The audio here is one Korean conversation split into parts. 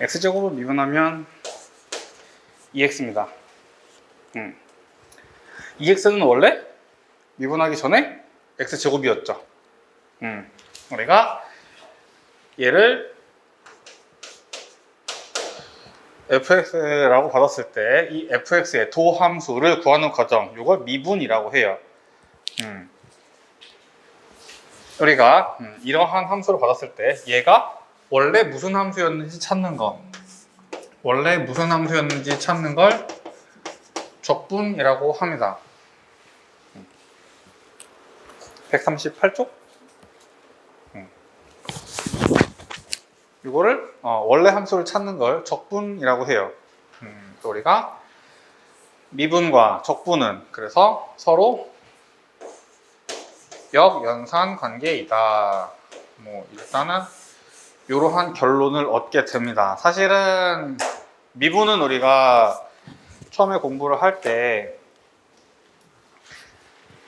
x제곱을 미분하면 2x입니다. 2x는 원래 미분하기 전에 x제곱이었죠. 우리가 얘를 fx라고 받았을 때 이 fx의 도함수를 구하는 과정, 이걸 미분이라고 해요. 우리가 이러한 함수를 받았을 때 얘가 원래 무슨 함수였는지 찾는 거, 원래 무슨 함수였는지 찾는 걸 적분이라고 합니다. 138쪽? 이거를 원래 함수를 찾는 걸 적분이라고 해요. 우리가 미분과 적분은 그래서 서로 역연산 관계이다. 뭐 일단은 이러한 결론을 얻게 됩니다. 사실은 미분은 우리가 처음에 공부를 할 때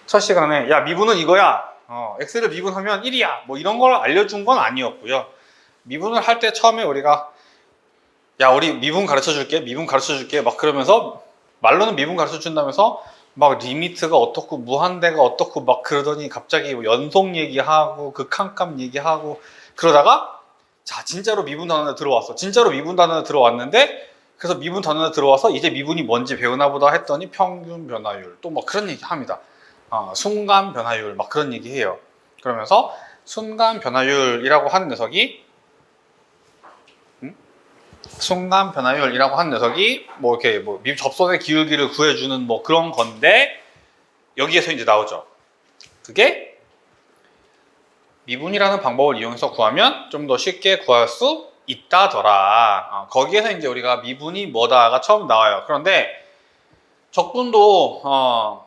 첫 시간에 야 미분은 이거야, x를 미분하면 1이야 뭐 이런 걸 알려준 건 아니었고요. 미분을 할 때 처음에 우리가 야 우리 미분 가르쳐 줄게, 미분 가르쳐 줄게 막 그러면서 말로는 미분 가르쳐 준다면서 막 리미트가 어떻고 무한대가 어떻고 막 그러더니 갑자기 연속 얘기하고 극한값 얘기하고 그러다가 자 진짜로 미분 단어가 들어왔어. 진짜로 미분 단어가 들어왔는데 그래서 미분 단어가 들어와서 이제 미분이 뭔지 배우나 보다 했더니 평균 변화율 또 막 그런 얘기 합니다. 순간 변화율 막 그런 얘기 해요. 그러면서 순간 변화율이라고 하는 녀석이 순간 변화율이라고 하는 녀석이 뭐 이렇게 뭐 접선의 기울기를 구해주는 뭐 그런 건데 여기에서 이제 나오죠. 그게 미분이라는 방법을 이용해서 구하면 좀 더 쉽게 구할 수 있다더라. 거기에서 이제 우리가 미분이 뭐다가 처음 나와요. 그런데 적분도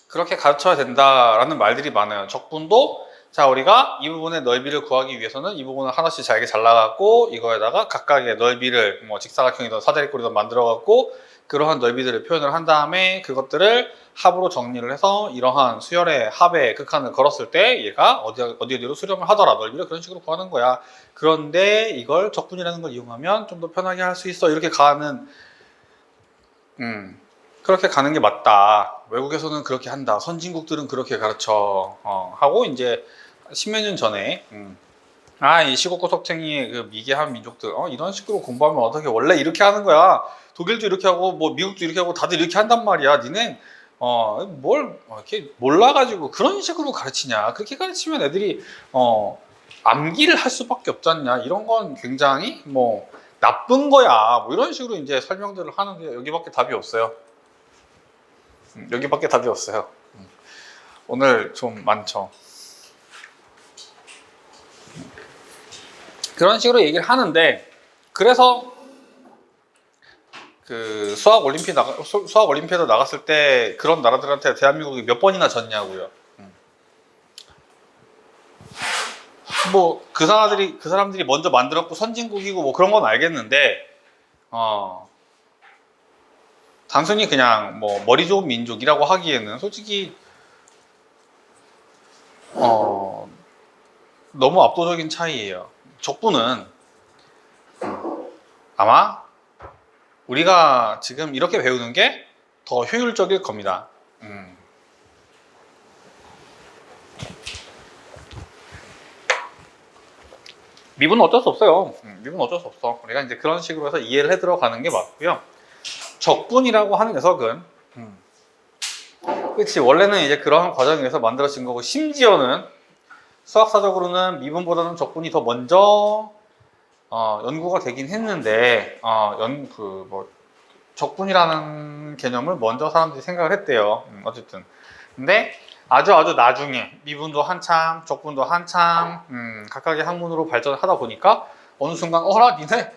그렇게 가르쳐야 된다라는 말들이 많아요. 적분도 자 우리가 이 부분의 넓이를 구하기 위해서는 이 부분을 하나씩 잘게 잘라갖고 이거에다가 각각의 넓이를 뭐 직사각형이든 사다리꼴이든 만들어갖고 그러한 넓이들을 표현을 한 다음에 그것들을 합으로 정리를 해서 이러한 수열의 합의 극한을 걸었을 때 얘가 어디로 수렴을 하더라 넓이를 그런 식으로 구하는 거야. 그런데 이걸 적분이라는 걸 이용하면 좀 더 편하게 할 수 있어. 이렇게 가는 그렇게 가는 게 맞다. 외국에서는 그렇게 한다. 선진국들은 그렇게 가르쳐. 하고 이제 십몇 년 전에 이 시골고석탱이의 그 미개한 민족들 이런 식으로 공부하면 어떻게 원래 이렇게 하는 거야. 독일도 이렇게 하고 뭐 미국도 이렇게 하고 다들 이렇게 한단 말이야. 니는 뭘 이렇게 몰라가지고 그런 식으로 가르치냐. 그렇게 가르치면 애들이 암기를 할 수밖에 없지 않냐. 이런 건 굉장히 뭐 나쁜 거야. 뭐 이런 식으로 이제 설명들을 하는데 여기밖에 답이 없어요. 여기밖에 답이 없어요. 오늘 좀 많죠. 그런 식으로 얘기를 하는데 그래서 그 수학 올림피아드 나갔을 때 그런 나라들한테 대한민국이 몇 번이나 졌냐고요. 뭐 그 사람들이 먼저 만들었고 선진국이고 뭐 그런 건 알겠는데 단순히 그냥 뭐 머리 좋은 민족이라고 하기에는 솔직히 너무 압도적인 차이예요. 적분은 아마 우리가 지금 이렇게 배우는 게 더 효율적일 겁니다. 미분은 어쩔 수 없어요. 미분은 어쩔 수 없어. 우리가 이제 그런 식으로 해서 이해를 해 들어가는 게 맞고요. 적분이라고 하는 녀석은 그렇지 원래는 이제 그러한 과정에서 만들어진 거고 심지어는 수학사적으로는 미분보다는 적분이 더 먼저 연구가 되긴 했는데 적분이라는 개념을 먼저 사람들이 생각을 했대요. 어쨌든 근데 아주 나중에 미분도 한참 적분도 한참 각각의 학문으로 발전하다 보니까 어느 순간 어라 니네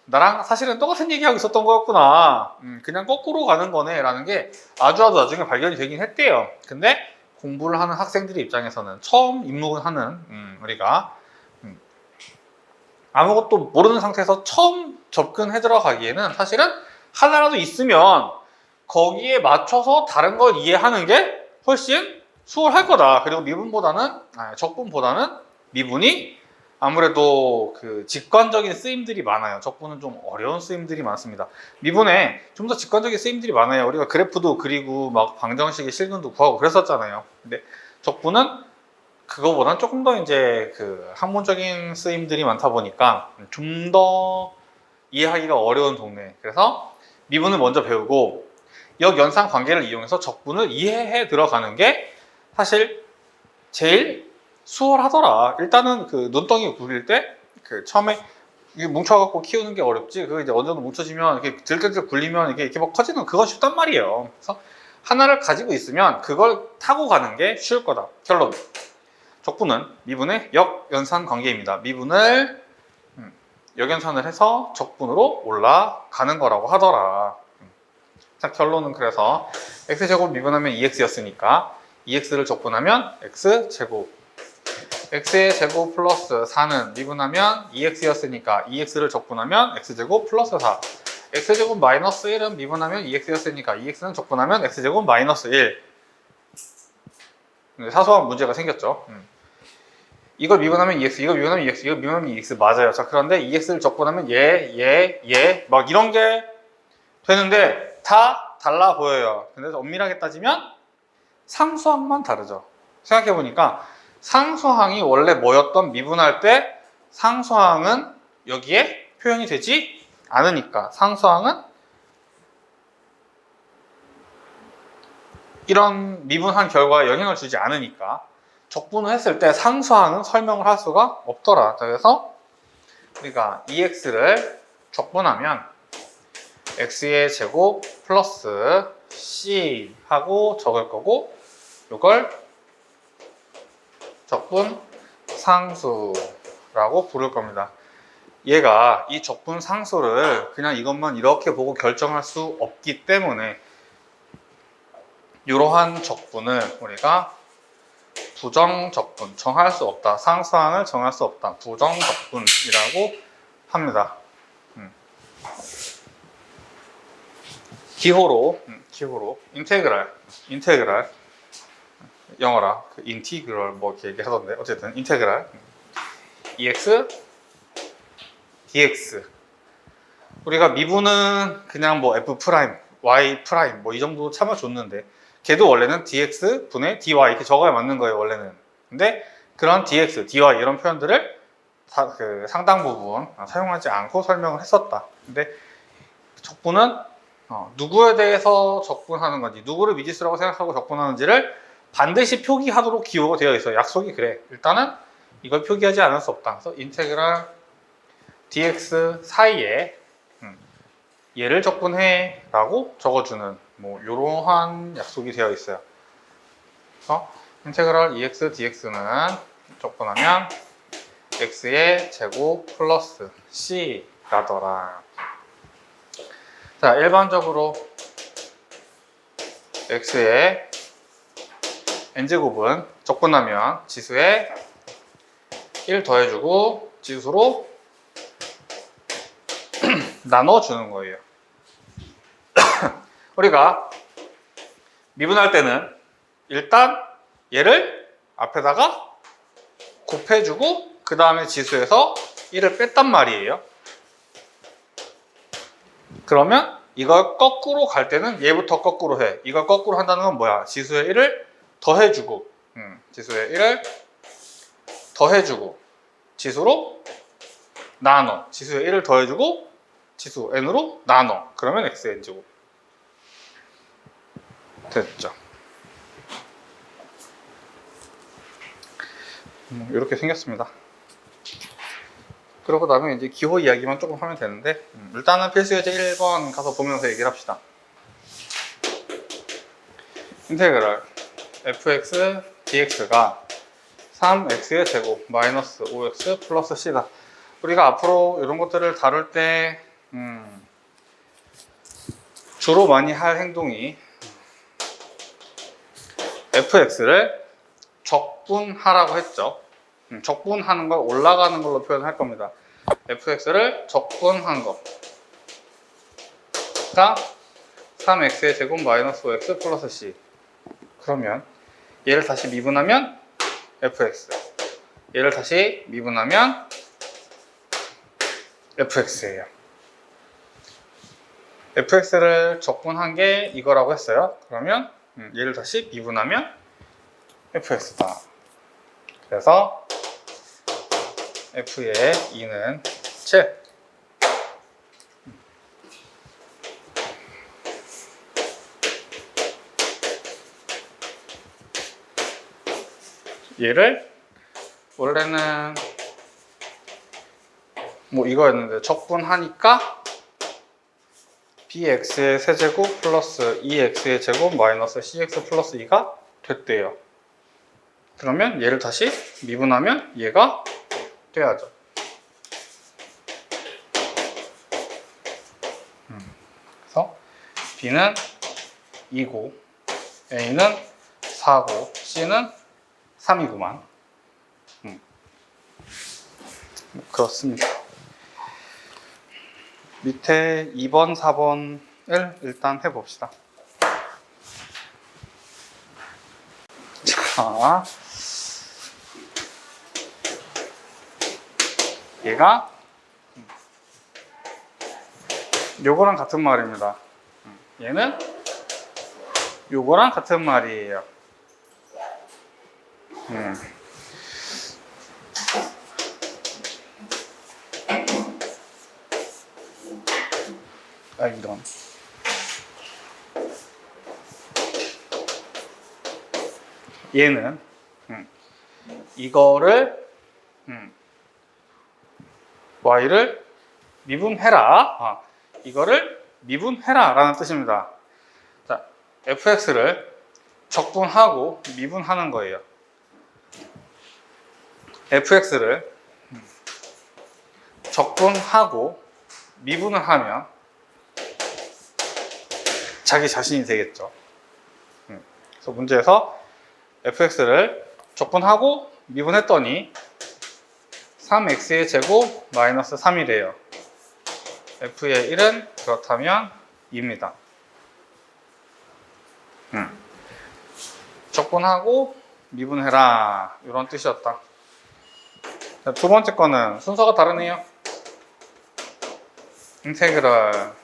나랑 사실은 똑같은 얘기하고 있었던 거였구나. 그냥 거꾸로 가는 거네 라는 게 아주 나중에 발견이 되긴 했대요. 근데 공부를 하는 학생들의 입장에서는 처음 입문을 하는 우리가 아무것도 모르는 상태에서 처음 접근해 들어가기에는 사실은 하나라도 있으면 거기에 맞춰서 다른 걸 이해하는 게 훨씬 수월할 거다. 그리고 적분보다는 미분이 아무래도 그 직관적인 쓰임들이 많아요. 적분은 좀 어려운 쓰임들이 많습니다. 미분에 좀 더 직관적인 쓰임들이 많아요. 우리가 그래프도 그리고 막 방정식의 실근도 구하고 그랬었잖아요. 근데 적분은 그거보다는 조금 더 이제 그 학문적인 쓰임들이 많다 보니까 좀 더 이해하기가 어려운 동네. 그래서 미분을 먼저 배우고 역연산 관계를 이용해서 적분을 이해해 들어가는 게 사실 제일 수월하더라. 일단은 그 눈덩이 굴릴 때 그 처음에 이게 뭉쳐갖고 키우는 게 어렵지. 그거 이제 어느 정도 뭉쳐지면 이렇게 들들들 굴리면 이게 이렇게 막 커지는 그건 쉽단 말이에요. 그래서 하나를 가지고 있으면 그걸 타고 가는 게 쉬울 거다. 결론. 적분은 미분의 역연산 관계입니다. 미분을 역연산을 해서 적분으로 올라가는 거라고 하더라. 자, 결론은 그래서 x제곱 미분하면 2x였으니까 2x를 적분하면 x제곱, x의 제곱 플러스 4는 미분하면 2x였으니까 2x를 적분하면 x제곱 플러스 4, x제곱 마이너스 1은 미분하면 2x였으니까 2x는 적분하면 x제곱 마이너스 1. 사소한 문제가 생겼죠. 이걸 미분하면 2x, 이걸 미분하면 2x, 이걸 미분하면 2x 맞아요. 자, 그런데 2x를 적분하면 막 이런 게 되는데 다 달라 보여요. 근데 엄밀하게 따지면 상수항만 다르죠. 생각해보니까 상수항이 원래 뭐였던 미분할 때 상수항은 여기에 표현이 되지 않으니까 상수항은 이런 미분한 결과에 영향을 주지 않으니까 적분을 했을 때 상수항은 설명을 할 수가 없더라. 그래서 우리가 2x를 적분하면 x의 제곱 플러스 c 하고 적을 거고 이걸 적분 상수라고 부를 겁니다. 얘가 이 적분 상수를 그냥 이것만 이렇게 보고 결정할 수 없기 때문에 이러한 적분을 우리가 부정적분, 정할 수 없다. 상수항을 정할 수 없다. 부정적분이라고 합니다. 기호로 인테그랄 영어라 그 인티그럴 뭐 이렇게 얘기하던데 어쨌든 인테그랄 EX DX. 우리가 미분은 그냥 뭐 F 프라임, Y 프라임 뭐 이 정도 참아줬는데 걔도 원래는 dx 분의 dy 이렇게 적어야 맞는 거예요 원래는. 근데 그런 dx, dy 이런 표현들을 그 상당 부분 사용하지 않고 설명을 했었다. 근데 적분은 누구에 대해서 적분하는 건지, 누구를 미지수라고 생각하고 적분하는지를 반드시 표기하도록 기호가 되어 있어요. 약속이 그래. 일단은 이걸 표기하지 않을 수 없다. 그래서 인테그랄 dx 사이에 얘를 적분해 라고 적어주는 뭐 이러한 약속이 되어 있어요. 그래서 인테그랄 EX DX는 적분하면 x의 제곱 플러스 c라더라. 자, 일반적으로 x의 n제곱은 적분하면 지수에 1 더해주고 지수로 나눠주는 거예요. 우리가 미분할 때는 일단 얘를 앞에다가 곱해주고 그 다음에 지수에서 1을 뺐단 말이에요. 그러면 이걸 거꾸로 갈 때는 얘부터 거꾸로 해. 이걸 거꾸로 한다는 건 뭐야? 지수에 1을 더해주고 지수에 1을 더해주고 지수로 나눠. 지수에 1을 더해주고 지수 n으로 나눠. 그러면 xn제곱 됐죠. 이렇게 생겼습니다. 그러고 나면 이제 기호 이야기만 조금 하면 되는데 일단은 필수예제 1번 가서 보면서 얘기를 합시다. 인테그랄 fx dx가 3x의 제곱 마이너스 5x 플러스 c다. 우리가 앞으로 이런 것들을 다룰 때 주로 많이 할 행동이 fx를 적분하라고 했죠. 적분하는 걸 올라가는 걸로 표현할 겁니다. fx를 적분한 거가 3x의 제곱 마이너스 5x 플러스 c. 그러면 얘를 다시 미분하면 fx, 얘를 다시 미분하면 fx예요. fx를 적분한 게 이거라고 했어요. 그러면 얘를 다시 미분하면 fx다. 그래서 f의 2는 7. 얘를 원래는 뭐 이거였는데 적분하니까 bx의 세제곱 플러스 2x의 제곱 마이너스 cx 플러스 2가 됐대요. 그러면 얘를 다시 미분하면 얘가 돼야죠. 그래서 b는 2고 a는 4고 c는 3이구만. 그렇습니다. 밑에 2번, 4번을 일단 해봅시다. 자, 얘가 요거랑 같은 말입니다. 얘는 요거랑 같은 말이에요. 아, 이런. 얘는 이거를 y를 미분해라. 이거를 미분해라 라는 뜻입니다. 자, fx를 적분하고 미분하는 거예요. fx를 적분하고 미분을 하면 자기 자신이 되겠죠. 그래서 문제에서 fx를 적분하고 미분했더니 3x의 제곱 마이너스 3이래요. f의 1은 그렇다면 2입니다. 적분하고 미분해라 이런 뜻이었다. 자, 두 번째 거는 순서가 다르네요. 인테그럴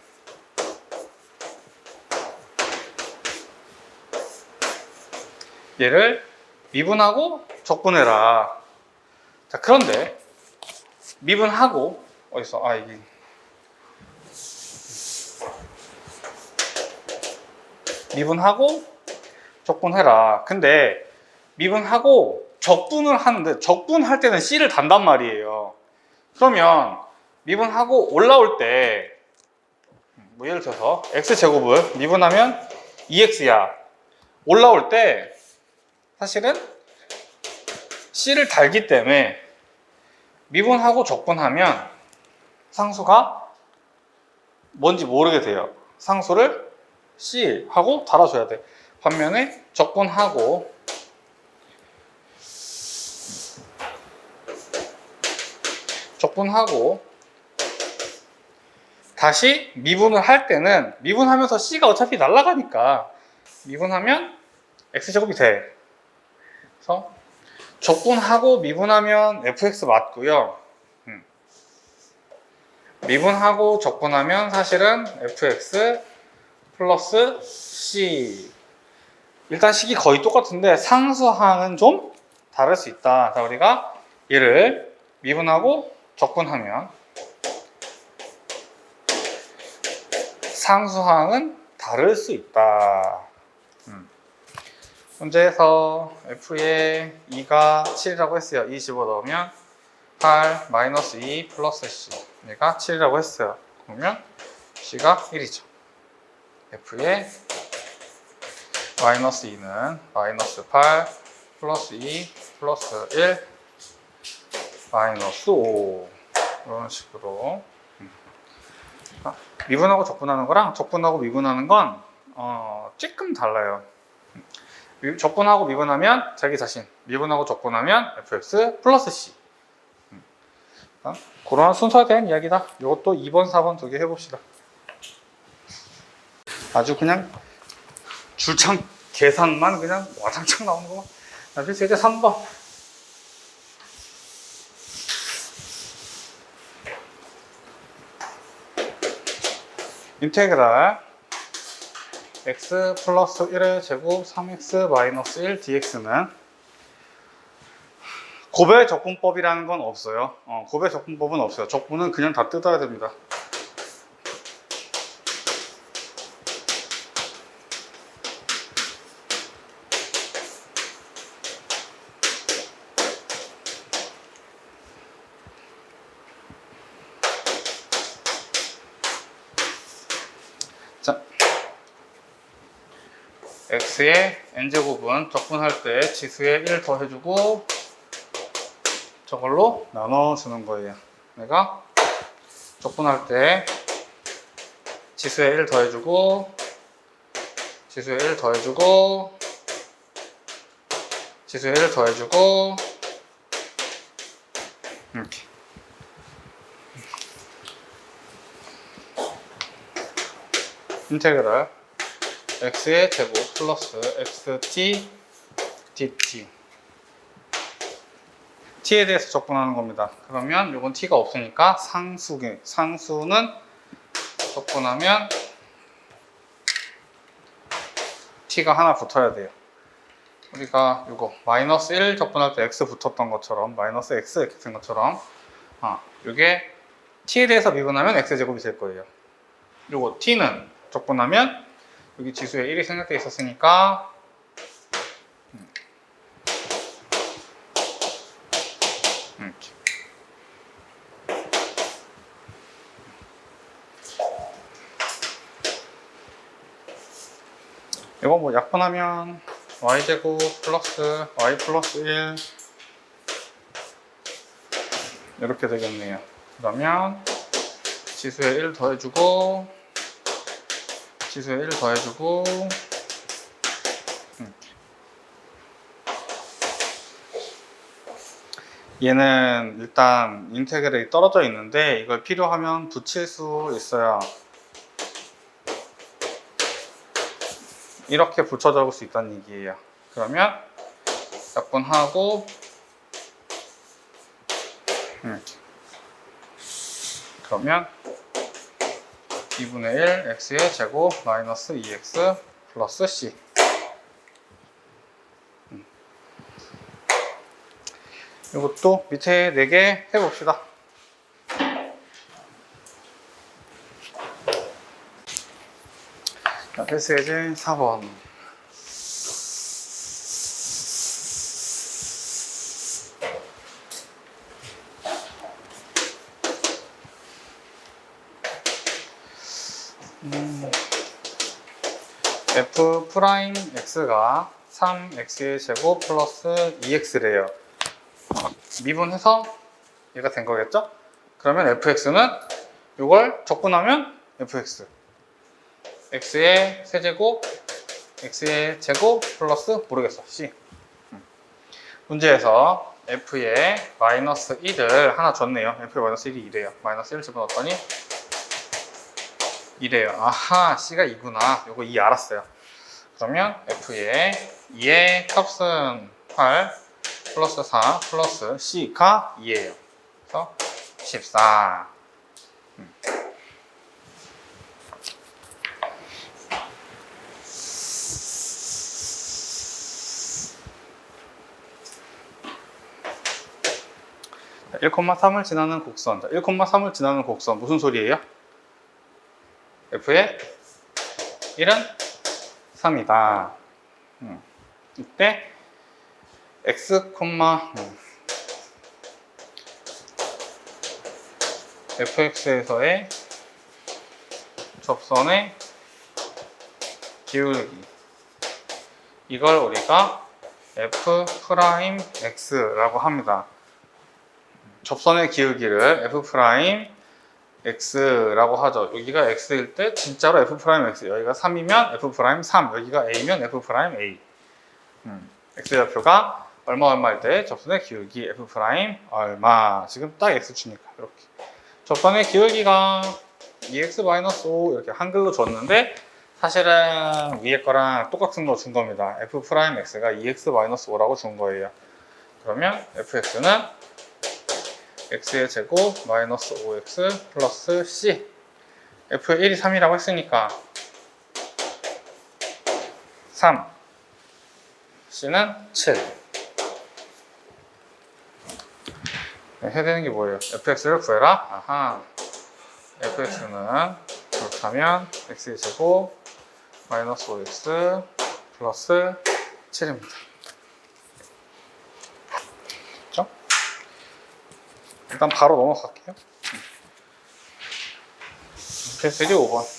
얘를 미분하고 적분해라. 자, 그런데 미분하고 어딨어? 아, 이게 미분하고 적분해라. 근데 미분하고 적분을 하는데 적분할 때는 C를 단단 말이에요. 그러면 미분하고 올라올 때 뭐 예를 들어서 x제곱을 미분하면 2x야. 올라올 때 사실은 C를 달기 때문에 미분하고 적분하면 상수가 뭔지 모르게 돼요. 상수를 C 하고 달아줘야 돼. 반면에 적분하고 다시 미분을 할 때는 미분하면서 C가 어차피 날아가니까 미분하면 X제곱이 돼. 그래서 적분하고 미분하면 fx 맞고요. 미분하고 적분하면 사실은 fx 플러스 c. 일단 식이 거의 똑같은데 상수항은 좀 다를 수 있다. 자, 우리가 얘를 미분하고 적분하면 상수항은 다를 수 있다. 문제에서 f의 2가 7이라고 했어요. 2 집어넣으면 8 마이너스 2 플러스 c. 얘가 7이라고 했어요. 그러면 c가 1이죠. f의 마이너스 2는 마이너스 8 플러스 2 플러스 1 마이너스 5 이런 식으로. 미분하고 적분하는 거랑 적분하고 미분하는 건 조금 달라요. 적분하고 미분하면 자기 자신, 미분하고 적분하면 fx 플러스 c. 그런 순서에 대한 이야기다. 이것도 2번, 4번 두 개 해봅시다. 아주 그냥 줄창 계산만 그냥 와장창 나오는 거만. 그래서 이제 3번. 인테그랄 x 플러스 1의 제곱 3x 마이너스 1 dx는 곱의 적분법이라는 건 없어요. 곱의 적분법은 없어요. 적분은 그냥 다 뜯어야 됩니다. 자, x의 n제곱은 적분할 때 지수에 1 더해주고 저걸로 나눠주는 거예요. 내가 적분할 때 지수에 1 더해주고 지수에 1 더해주고 지수에 1 더해주고 이렇게 인테그랄 x의 제곱 플러스 xt dt t에 대해서 적분하는 겁니다. 그러면 이건 t가 없으니까 상수는 적분하면 t가 하나 붙어야 돼요. 우리가 이거 마이너스 1 적분할 때 x 붙었던 것처럼 마이너스 x 이렇게 된 것처럼 이게 t에 대해서 미분하면 x제곱이 될 거예요. 그리고 t는 적분하면 여기 지수에 1이 생략되어 있었으니까 이렇게. 이거 뭐 약분하면 y제곱 플러스 y 플러스 1 이렇게 되겠네요. 그러면 지수에 1 더해주고 지수에 1 더해주고 얘는 일단 인테그럴이 떨어져 있는데 이걸 필요하면 붙일 수 있어요. 이렇게 붙여 적을 수 있다는 얘기예요. 그러면 약분하고 이렇게. 그러면 2분의 1 x의 제곱 마이너스 2x 플러스 c 이것도 밑에 4개 해봅시다. 자, 필수 예제 4번. f 프라임 x가 3x의 제곱 플러스 2x래요. 미분해서 얘가 된 거겠죠? 그러면 fx는 이걸 적분하면 fx x의 세제곱 x의 제곱 플러스 모르겠어 c 문제에서 f의 마이너스 1을 하나 줬네요. f의 마이너스 1이 2래요. 마이너스 1 집어넣었더니 2래요. 아하, c가 2구나. 요거 2 알았어요. 그러면 f의 2의 값은 8 플러스 4 플러스 c가 2예요. 그래서 14. 1,3을 지나는 곡선. 1,3을 지나는 곡선 무슨 소리예요? f의 1은 3이다. 이때 x, fx에서의 접선의 기울기 이걸 우리가 f'x라고 합니다. 접선의 기울기를 f'x라고 하죠. 여기가 x일 때 진짜로 f'x, 여기가 3이면 f'3, 여기가 a면 f'a. x좌표가 얼마일 때 접선의 기울기 f' 얼마. 지금 딱 x축이니까 이렇게. 접선의 기울기가 2x-5 이렇게 한글로 줬는데 사실은 위에 거랑 똑같은 거 준 겁니다. f'x가 2x-5라고 준 거예요. 그러면 fx는 x의 제곱 마이너스 5x 플러스 c F의 1이 3이라고 했으니까 3, C는 7. 네, 해야 되는 게 뭐예요? fx를 구해라? 아하. fx는 그렇다면 x의 제곱 마이너스 5x 플러스 7입니다. 그렇죠? 일단 바로 넘어갈게요. 그래서 이제 5번.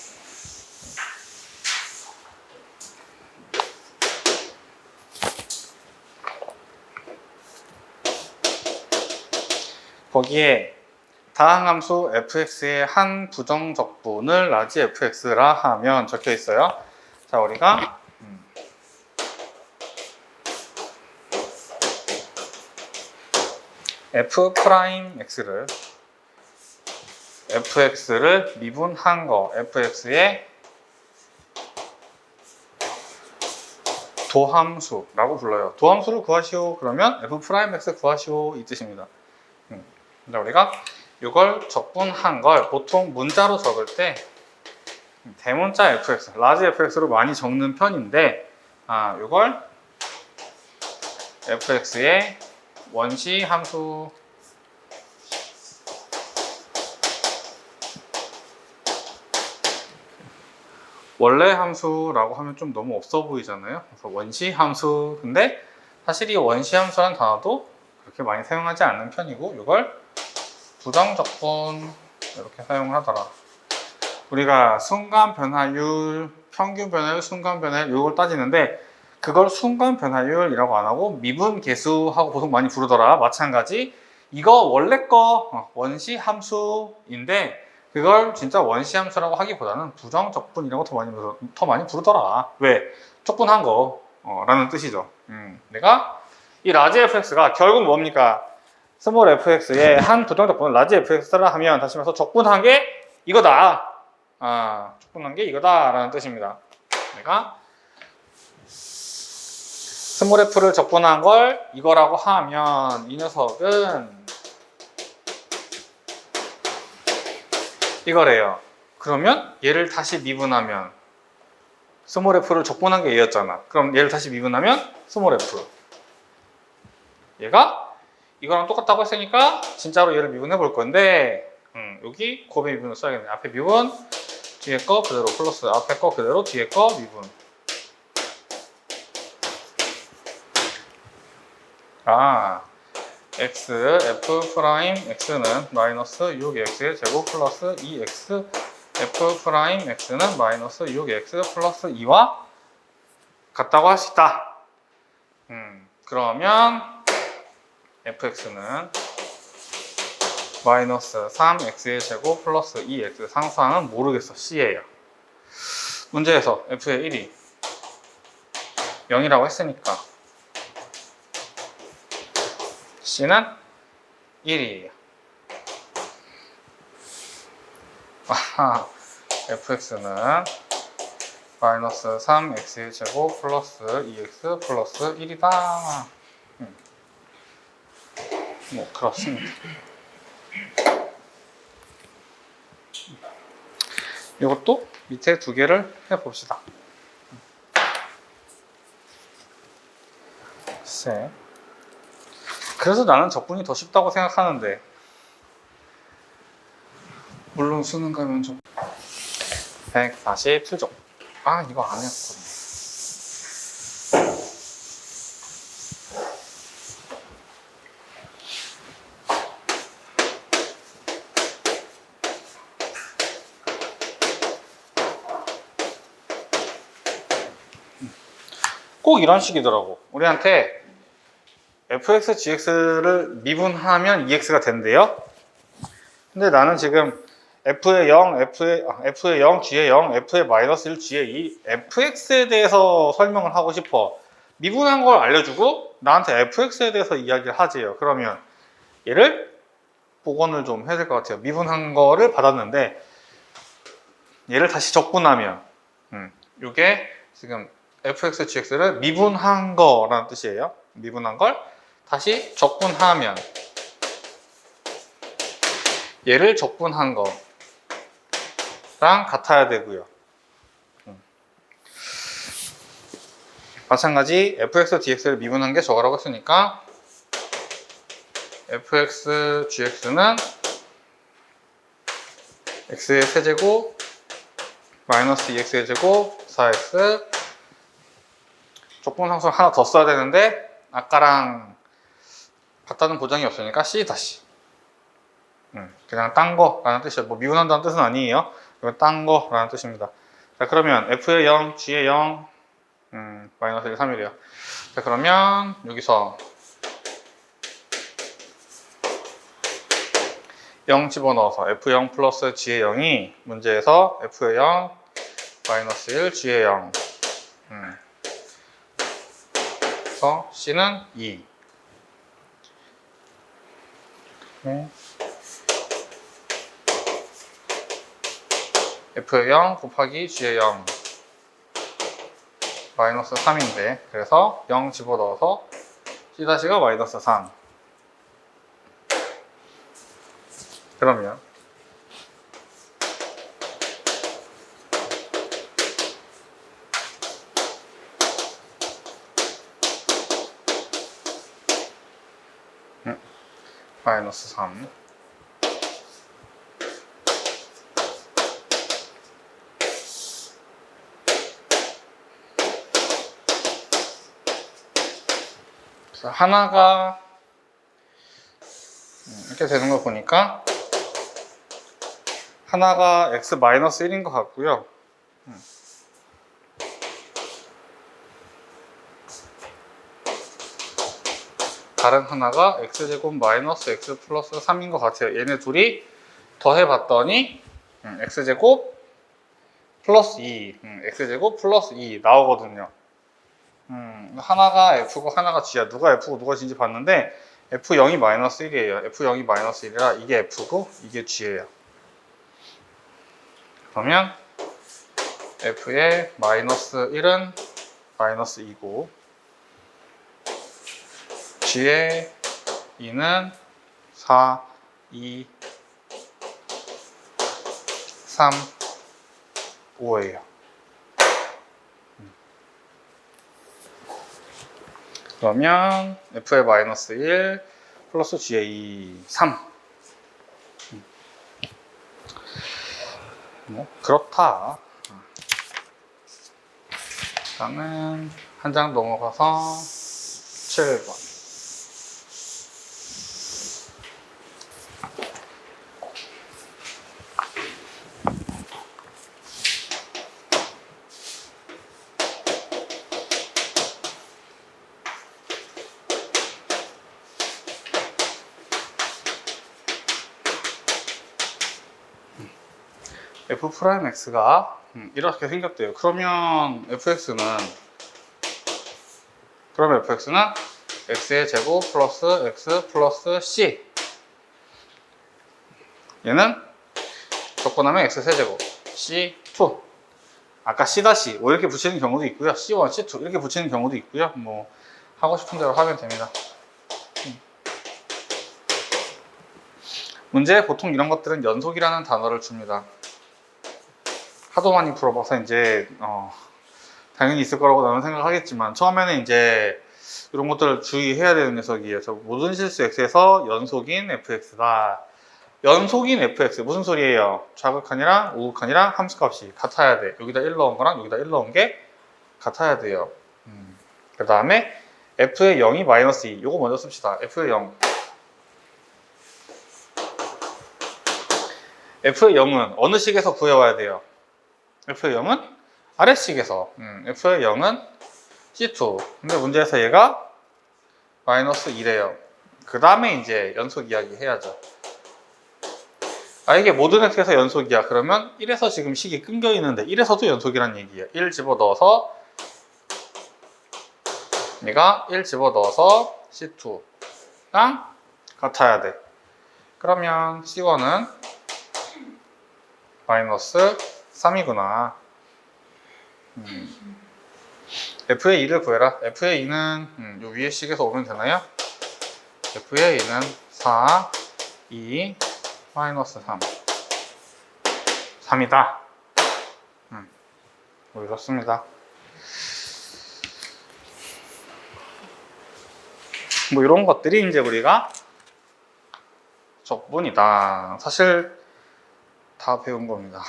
거기에 다항함수 fx의 한 부정적분을 라지 fx라 하면 적혀 있어요. 자, 우리가 fx를 미분한 거, fx의 도함수라고 불러요. 도함수를 구하시오. 그러면 f'x 구하시오 이 뜻입니다. 자, 우리가 이걸 적분한 걸 보통 문자로 적을 때 대문자 fx, 라지 fx로 많이 적는 편인데, 이걸 fx의 원시 함수 원래 함수라고 하면 좀 너무 없어 보이잖아요. 그래서 원시 함수. 근데 사실 이 원시 함수라는 단어도 그렇게 많이 사용하지 않는 편이고, 이걸 부정적분 이렇게 사용을 하더라. 우리가 순간 변화율, 평균 변화율, 순간 변화율 이걸 따지는데, 그걸 순간 변화율이라고 안 하고 미분 계수하고 보통 많이 부르더라. 마찬가지 이거 원래 거 원시 함수인데, 그걸 진짜 원시 함수라고 하기보다는 부정적분이라고 더 많이 부르더라. 왜? 적분한 거 라는 뜻이죠. 내가 이 라지 fx가 결국 뭡니까? 스몰 fx의 한 부정적분을 라지 fx라 하면, 다시 말해서 적분한 게 이거다. 적분한 게 이거다 라는 뜻입니다. 내가 스몰 f를 적분한 걸 이거라고 하면 이 녀석은 이거래요. 그러면 얘를 다시 미분하면 스몰 f를 적분한 게 얘였잖아. 그럼 얘를 다시 미분하면 스몰 f. 얘가 이거랑 똑같다고 했으니까 진짜로 얘를 미분해 볼 건데, 여기 곱의 미분을 써야겠네. 앞에 미분, 뒤에 거 그대로 플러스, 앞에 거 그대로, 뒤에 거 미분. f'x는 마이너스 6x의 제곱 플러스 2x, f'x는 마이너스 6x 플러스 2와 같다고 할 수 있다. 그러면 fx는 마이너스 3x의 제곱 플러스 2x, 상수항은 모르겠어. c예요. 문제에서 f의 1이 0이라고 했으니까 c는 1이에요. fx는 마이너스 3x의 제곱 플러스 2x 플러스 1이다. 뭐 그렇습니다. 이것도 밑에 두 개를 해봅시다. 글쎄. 그래서 나는 적분이 더 쉽다고 생각하는데, 물론 수능 가면 좀 147쪽. 이거 안 했거든. 꼭 이런 식이더라고. 우리한테 fx, gx를 미분하면 ex가 된대요. 근데 나는 지금 f의 0, f의 0, g의 0, f의 마이너스 1, g의 2, fx에 대해서 설명을 하고 싶어. 미분한 걸 알려주고 나한테 fx에 대해서 이야기를 하재요. 그러면 얘를 복원을 좀 해야 될 것 같아요. 미분한 거를 받았는데 얘를 다시 적분하면 이게 지금 fx, gx를 미분한 거라는 뜻이에요. 미분한 걸 다시 적분하면 얘를 적분한 거, 랑 같아야 되고요. 마찬가지 fx, dx를 미분한 게 저거라고 했으니까 fx, gx는 x의 세제곱 마이너스 2x의 제곱 4x 조건상수 하나 더 써야 되는데 아까랑 같다는 보장이 없으니까 c 다시 그냥 딴 거라는 뜻이에요. 뭐 미분한다는 뜻은 아니에요. 이건 딴 거라는 뜻입니다. 자, 그러면 f의 0, g의 0 마이너스 1, 3이래요. 자, 그러면 여기서 0 집어넣어서 f0 플러스 g의 0이 문제에서 f의 0 마이너스 1 g의 0 그래서 c는 2 f의 0 곱하기 g의 0 마이너스 3인데 그래서 0 집어넣어서 c-가 마이너스 3 그러면 마이너스 3 그래서 하나가 이렇게 되는 거 보니까 하나가 x 마이너스 1인 것 같고요. 다른 하나가 x제곱 마이너스 x 플러스 3인 것 같아요. 얘네 둘이 더해봤더니 x제곱 플러스 2 x제곱 플러스 2 나오거든요. 하나가 f고 하나가 g야. 누가 f고 누가 g인지 봤는데 f0이 마이너스 1이에요. f0이 마이너스 1이라 이게 f고 이게 g예요. 그러면 f의 마이너스 1은 마이너스 2고 g의 2는 4, 2, 3, 5예요. 그러면 f의 마이너스 1 플러스 g의 2, 3 뭐 그렇다. 일단은 한 장 넘어가서 7번 f'x가 이렇게 생겼대요. 그러면 fx는 x의 제곱 플러스 x 플러스 c 얘는 적분하면 x 세제곱 c2 아까 c-5 이렇게 붙이는 경우도 있고요. c1, c2 이렇게 붙이는 경우도 있고요. 뭐 하고 싶은 대로 하면 됩니다. 문제 보통 이런 것들은 연속이라는 단어를 줍니다. 하도 많이 풀어봐서 이제 당연히 있을 거라고 나는 생각하겠지만 처음에는 이제 이런 것들을 주의해야 되는 녀석이에요. 모든 실수 x에서 연속인 fx다. 연속인 fx 무슨 소리예요? 좌극한이랑 우극한이랑 함수값이 같아야 돼. 여기다 1 넣은 거랑 여기다 1 넣은 게 같아야 돼요. 그 다음에 f의 0이 마이너스 2 요거 먼저 씁시다. f의 0 f의 0은 어느 식에서 구해와야 돼요? f의 0은 아래식에서 f의 0은 C2 근데 문제에서 얘가 마이너스 2래요. 그 다음에 이제 연속 이야기 해야죠. 이게 모든 x에서 연속이야. 그러면 1에서 지금 식이 끊겨 있는데 1에서도 연속이란 얘기예요. 1 집어넣어서 얘가 1 집어넣어서 C2랑 같아야 돼. 그러면 C1은 마이너스 3이구나. f의 2를 구해라. f의 2는 요 위에 식에서 오면 되나요? f의 2는 4, 2, 마이너스 3 3이다. 뭐 이렇습니다. 뭐 이런 것들이 이제 우리가 적분이다. 사실 다 배운 겁니다.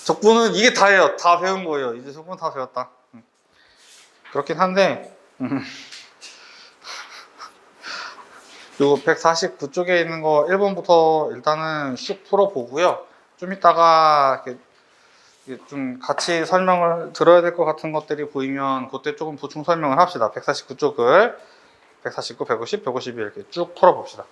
적분은 이게 다예요. 다 배운 거예요. 이제 적분 다 배웠다. 그렇긴 한데 요 149쪽에 있는 거 1번부터 일단은 쭉 풀어보고요. 좀 이따가 이렇게 좀 같이 설명을 들어야 될 것 같은 것들이 보이면 그때 조금 보충 설명을 합시다. 149쪽을 149, 150, 151 이렇게 쭉 풀어봅시다.